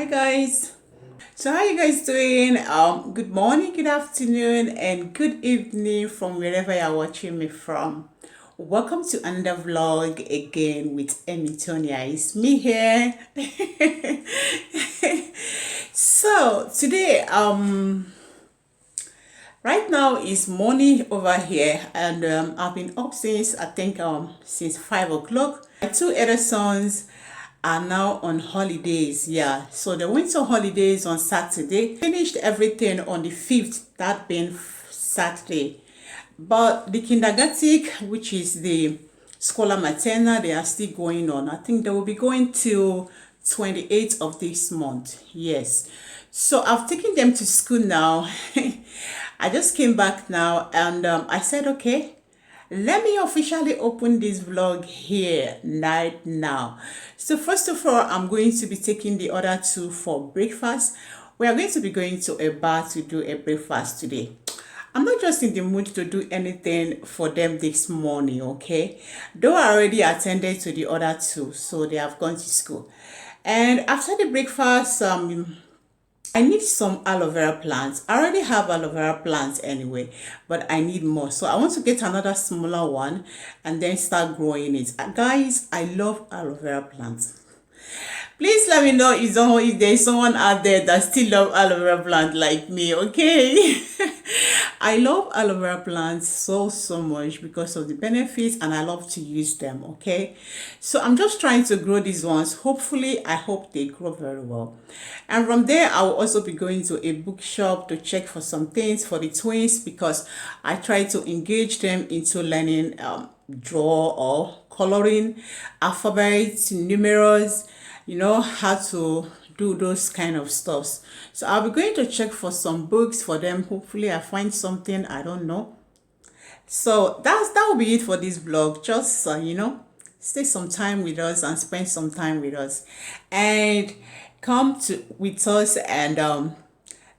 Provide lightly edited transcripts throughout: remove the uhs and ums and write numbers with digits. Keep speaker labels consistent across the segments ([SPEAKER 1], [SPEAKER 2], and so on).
[SPEAKER 1] Guys. So how you guys doing? Good morning, good afternoon, and good evening from wherever you're watching me from. Welcome to another vlog again with Emmy Tonia. It's me here. So today right now is morning over here, and I've been up since I think since 5 o'clock. My two other sons are now on holidays. Yeah, so they went on holidays on Saturday, finished everything on the 5th, that being Saturday. But the kindergarten, which is the Scuola Materna, they are still going on. I think they will be going till 28th of this month. Yes. So I've taken them to school now. I just came back now, and I said, okay, let me officially open this vlog here right now. So first of all, I'm going to be taking the other two for breakfast. We are going to be going to a bar to do a breakfast today. I'm not just in the mood to do anything for them this morning, okay? Though I already attended to the other two, so they have gone to school. And after the breakfast, I need some aloe vera plants. I already have aloe vera plants anyway, but I need more. So I want to get another smaller one and then start growing it. Guys, I love aloe vera plants. Please let me know if there's someone out there that still love aloe vera plant like me, okay? I love aloe vera plants so much because of the benefits, and I love to use them, okay? So I'm just trying to grow these ones. Hopefully, I hope they grow very well. And from there, I will also be going to a bookshop to check for some things for the twins, because I try to engage them into learning draw or coloring, alphabets, numerals, how to do those kind of stuffs. So I'll be going to check for some books for them. Hopefully I find something, I don't know. So that will be it for this vlog. Just stay some time with us and spend some time with us, and come to with us, and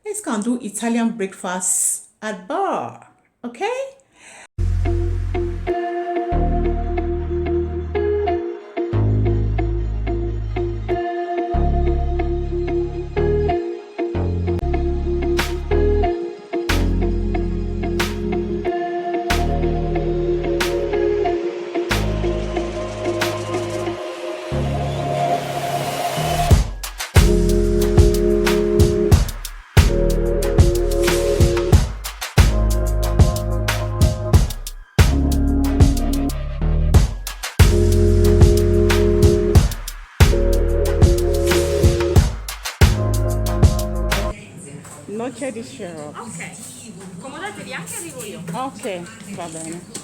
[SPEAKER 1] let's go and do Italian breakfast at bar, okay? Non c'è di sciroppo.
[SPEAKER 2] Ok, accomodatevi anche, arrivo io.
[SPEAKER 1] Ok, va bene.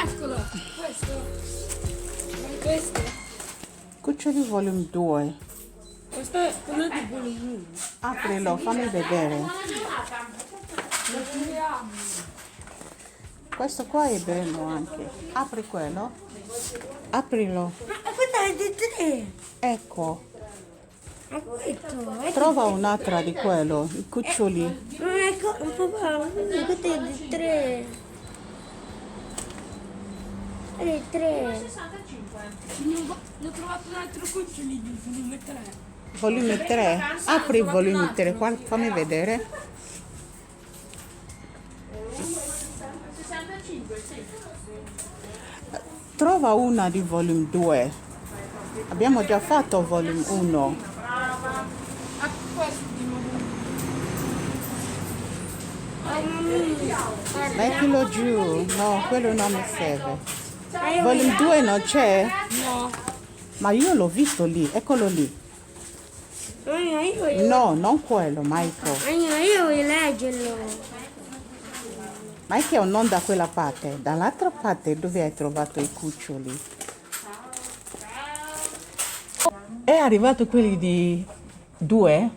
[SPEAKER 2] Eccolo, questo. Questo.
[SPEAKER 1] Cuccioli volume 2.
[SPEAKER 2] Questo è quello di volume.
[SPEAKER 1] Aprilo, fammi vedere. Questo qua è bello anche. Apri quello. Aprilo.
[SPEAKER 2] Ma questa è di 3.
[SPEAKER 1] Ecco. Trova un'altra di quello, i cuccioli.
[SPEAKER 2] Ecco, un po' questo è di 3. È di 3. 65. Ne ho trovato un altro cucciolo di volume 3.
[SPEAKER 1] Volume 3? Apri il volume 3, fammi vedere.
[SPEAKER 2] 65, sì.
[SPEAKER 1] Trova una di volume 2. Abbiamo già fatto volume 1. Mettilo giù. No, quello non mi serve. Volume 2 non c'è?
[SPEAKER 2] No.
[SPEAKER 1] Ma io l'ho visto lì, eccolo lì. No, non quello, Michael.
[SPEAKER 2] Io voglio leggerlo.
[SPEAKER 1] Michael non da quella parte, dall'altra parte dove hai trovato i cuccioli. È arrivato quelli di 2?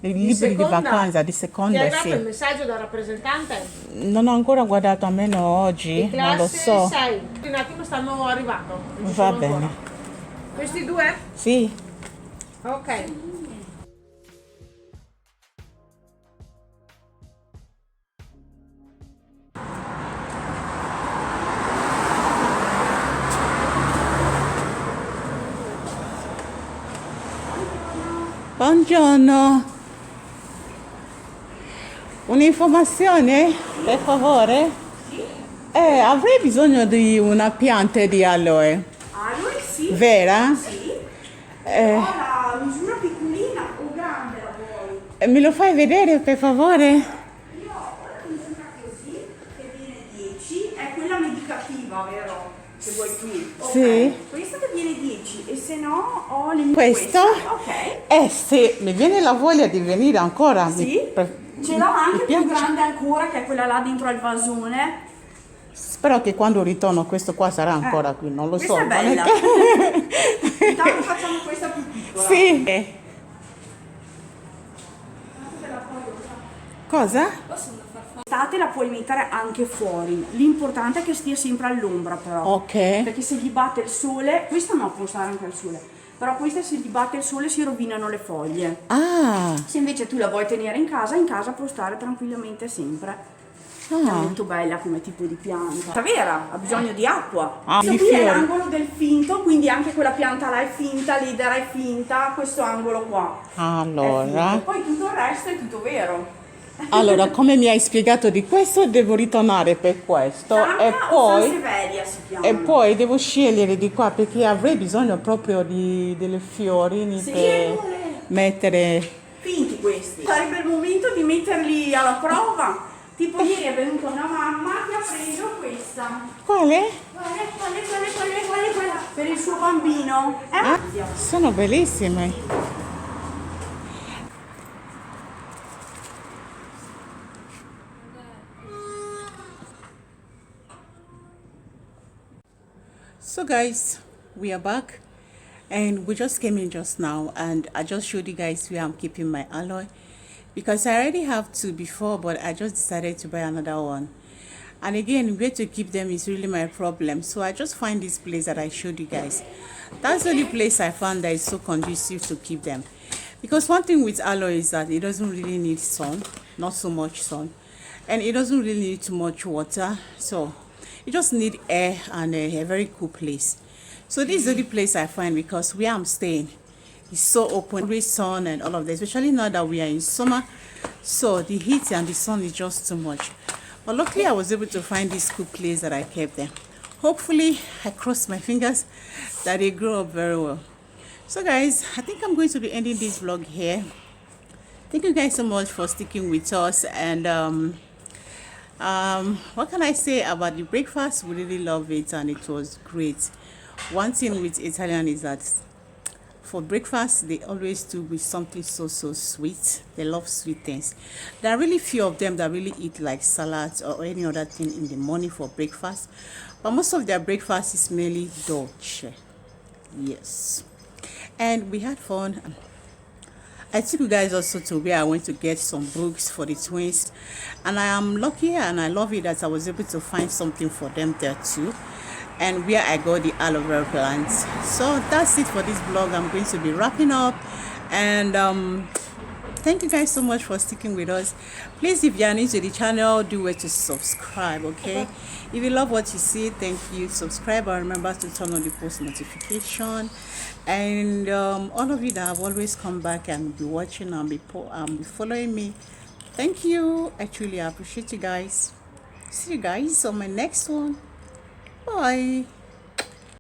[SPEAKER 1] I libri di vacanza di seconda,
[SPEAKER 3] Ti è arrivato il
[SPEAKER 1] sì.
[SPEAKER 3] messaggio dal rappresentante?
[SPEAKER 1] Non ho ancora guardato, almeno oggi,
[SPEAKER 3] Di
[SPEAKER 1] non lo
[SPEAKER 3] classe
[SPEAKER 1] so.
[SPEAKER 3] 6. Un attimo stanno arrivando. Non ci
[SPEAKER 1] Va
[SPEAKER 3] sono
[SPEAKER 1] bene.
[SPEAKER 3] ancora. Questi due?
[SPEAKER 1] Sì.
[SPEAKER 3] Ok.
[SPEAKER 1] Buongiorno. Un'informazione, per favore? Avrei bisogno di una pianta di aloe.
[SPEAKER 4] Aloe sì,
[SPEAKER 1] Vera?
[SPEAKER 4] sì.
[SPEAKER 1] Eh,
[SPEAKER 4] Ho la misura piccolina o grande la vuoi?
[SPEAKER 1] Me lo fai vedere, per favore?
[SPEAKER 4] Io ho la misura così, che viene 10, è quella medicativa, vero? Se vuoi tu. Ok.
[SPEAKER 1] Sì.
[SPEAKER 4] Questa che viene 10 e se no ho le
[SPEAKER 1] Questo?
[SPEAKER 4] Ok.
[SPEAKER 1] Se mi viene la voglia di venire ancora.
[SPEAKER 4] Sì. Ce l'ho anche più grande ancora, che è quella là dentro al vasone.
[SPEAKER 1] Spero che quando ritorno questo qua sarà ancora qui, non lo so.
[SPEAKER 4] Questa è
[SPEAKER 1] non
[SPEAKER 4] bella.
[SPEAKER 1] che-
[SPEAKER 4] Intanto facciamo questa più piccola.
[SPEAKER 1] Sì. Cosa?
[SPEAKER 4] L'estate la puoi mettere anche fuori, l'importante è che stia sempre all'ombra però.
[SPEAKER 1] Ok.
[SPEAKER 4] Perché se gli batte il sole, questa no, può stare anche al sole, però questa se gli batte il sole si rovinano le foglie.
[SPEAKER 1] Ah.
[SPEAKER 4] Se invece tu la vuoi tenere in casa può stare tranquillamente sempre. È molto bella come tipo di pianta. La vera, ha bisogno di acqua.
[SPEAKER 1] Ah,
[SPEAKER 4] Questo
[SPEAKER 1] di
[SPEAKER 4] qui è
[SPEAKER 1] fiori.
[SPEAKER 4] l'angolo del finto, quindi anche quella pianta là è finta, l'idera è finta, questo angolo qua. È
[SPEAKER 1] Allora.
[SPEAKER 4] finto. Poi tutto il resto è tutto vero.
[SPEAKER 1] Allora, come mi hai spiegato di questo, devo ritornare per questo
[SPEAKER 4] Santa
[SPEAKER 1] e
[SPEAKER 4] o
[SPEAKER 1] poi,
[SPEAKER 4] Sanseveria si chiama.
[SPEAKER 1] e poi devo scegliere di qua perché avrei bisogno proprio di delle fiorini
[SPEAKER 4] Sì,
[SPEAKER 1] per mettere.
[SPEAKER 4] finti questi. Sarebbe il momento di metterli alla prova. Tipo ieri è venuta una mamma che ha preso questa.
[SPEAKER 1] Quale?
[SPEAKER 4] Quella. Per il suo bambino. È
[SPEAKER 1] Ah,
[SPEAKER 4] ampia.
[SPEAKER 1] sono bellissime. So guys, we are back and we just came in just now and I just showed you guys where I'm keeping my aloe because I already have two before, but I just decided to buy another one. And again, where to keep them is really my problem, so I just find this place that I showed you guys. That's the only place I found that is so conducive to keep them, because one thing with aloe is that it doesn't really need sun, not so much sun, and it doesn't really need too much water, so you just need air and a very cool place. So this is the only place I find, because where I'm staying is so open with sun and all of this, especially now that we are in summer, so the heat and the sun is just too much. But luckily I was able to find this cool place that I kept them. Hopefully, I cross my fingers that they grow up very well. So guys, I think I'm going to be ending this vlog here. Thank you guys so much for sticking with us, and what can I say about the breakfast? We really love it and it was great. One thing with Italian is that for breakfast they always do with something so sweet. They love sweet things. There are really few of them that really eat like salads or any other thing in the morning for breakfast, but most of their breakfast is mainly dolce. Yes, and we had fun. I took you guys also to where I went to get some books for the twins, and I am lucky and I love it that I was able to find something for them there too. and where I got the aloe vera plants. So that's it for this vlog. I'm going to be wrapping up, and thank you guys so much for sticking with us. Please, if you are new to the channel, do wait to subscribe, okay? If you love what you see, thank you. Subscribe, and remember to turn on the post notification. And all of you that have always come back and be watching and be following me, thank you. I truly appreciate you guys. See you guys on my next one. Bye.